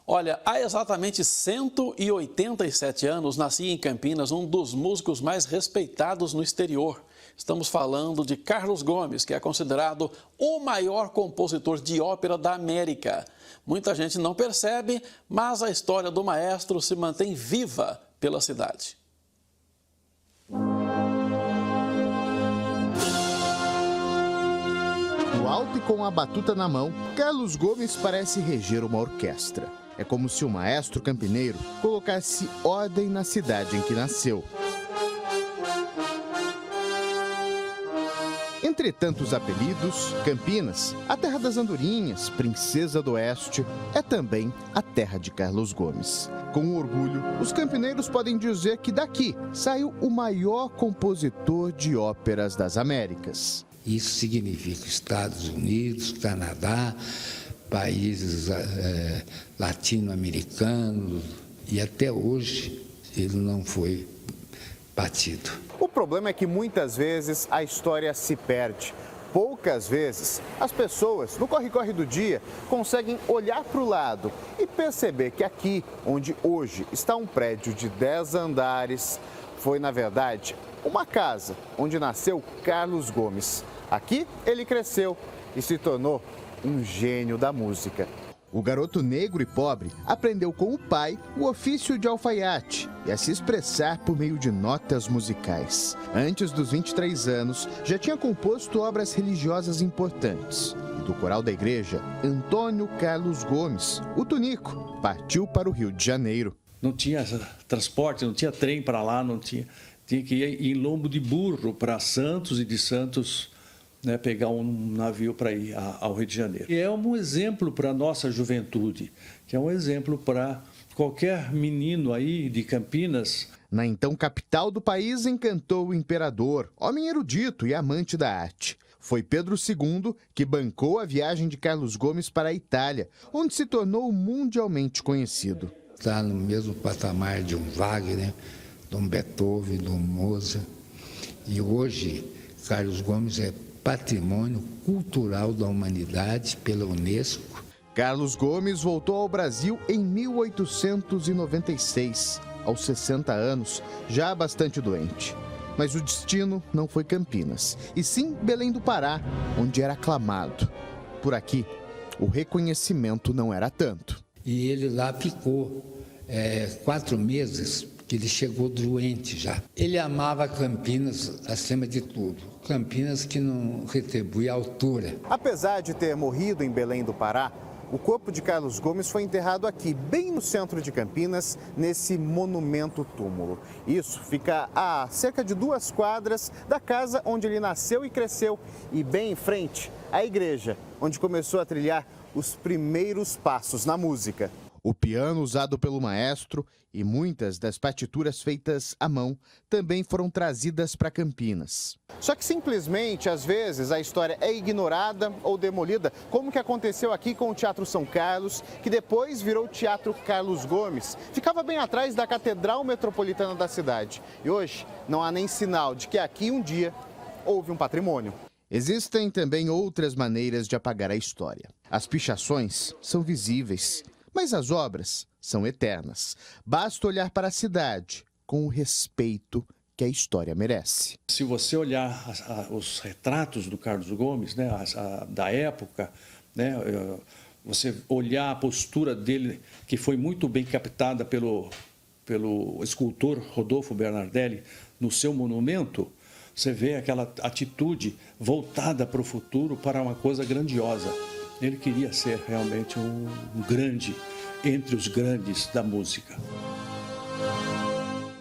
Olha, há exatamente 187 anos nascia em Campinas um dos músicos mais respeitados no exterior. Estamos falando de Carlos Gomes, que é considerado o maior compositor de ópera da América. Muita gente não percebe, mas a história do maestro se mantém viva pela cidade. No alto e com a batuta na mão, Carlos Gomes parece reger uma orquestra. É como se o maestro campineiro colocasse ordem na cidade em que nasceu. Entre tantos apelidos, Campinas, a terra das andorinhas, princesa do oeste, é também a terra de Carlos Gomes. Com orgulho, os campineiros podem dizer que daqui saiu o maior compositor de óperas das Américas. Isso significa Estados Unidos, Canadá, países latino-americanos, e até hoje ele não foi batido. O problema é que muitas vezes a história se perde. Poucas vezes as pessoas, no corre-corre do dia, conseguem olhar para o lado e perceber que aqui, onde hoje está um prédio de 10 andares, foi, na verdade, uma casa onde nasceu Carlos Gomes. Aqui ele cresceu e se tornou um gênio da música. O garoto negro e pobre aprendeu com o pai o ofício de alfaiate e a se expressar por meio de notas musicais. Antes dos 23 anos, já tinha composto obras religiosas importantes. E do coral da igreja, Antônio Carlos Gomes, o Tunico, partiu para o Rio de Janeiro. Não tinha transporte, não tinha trem para lá, não tinha. Tinha que ir em lombo de burro para Santos e de Santos, né, pegar um navio para ir ao Rio de Janeiro. E é um exemplo para a nossa juventude, que é um exemplo para qualquer menino aí de Campinas. Na então capital do país encantou o imperador, homem erudito e amante da arte. Foi Pedro II que bancou a viagem de Carlos Gomes para a Itália, onde se tornou mundialmente conhecido. Está no mesmo patamar de um Wagner, de um Beethoven, de um Mozart. E hoje, Carlos Gomes é Patrimônio Cultural da Humanidade pela Unesco. Carlos Gomes voltou ao Brasil em 1896, aos 60 anos, já bastante doente. Mas o destino não foi Campinas, e sim Belém do Pará, onde era aclamado. Por aqui, o reconhecimento não era tanto. E ele lá ficou 4 meses, que ele chegou doente já. Ele amava Campinas acima de tudo. Campinas que não retribui a altura. Apesar de ter morrido em Belém do Pará, o corpo de Carlos Gomes foi enterrado aqui, bem no centro de Campinas, nesse monumento-túmulo. Isso fica a cerca de 2 quadras da casa onde ele nasceu e cresceu. E bem em frente, a igreja, onde começou a trilhar os primeiros passos na música. O piano usado pelo maestro e muitas das partituras feitas à mão também foram trazidas para Campinas. Só que simplesmente, às vezes, a história é ignorada ou demolida, como que aconteceu aqui com o Teatro São Carlos, que depois virou Teatro Carlos Gomes. Ficava bem atrás da Catedral Metropolitana da cidade. E hoje não há nem sinal de que aqui um dia houve um patrimônio. Existem também outras maneiras de apagar a história. As pichações são visíveis, mas as obras são eternas. Basta olhar para a cidade com o respeito que a história merece. Se você olhar os retratos do Carlos Gomes, né, da época, né, você olhar a postura dele, que foi muito bem captada pelo escultor Rodolfo Bernardelli no seu monumento, você vê aquela atitude voltada para o futuro, para uma coisa grandiosa. Ele queria ser realmente um grande entre os grandes da música.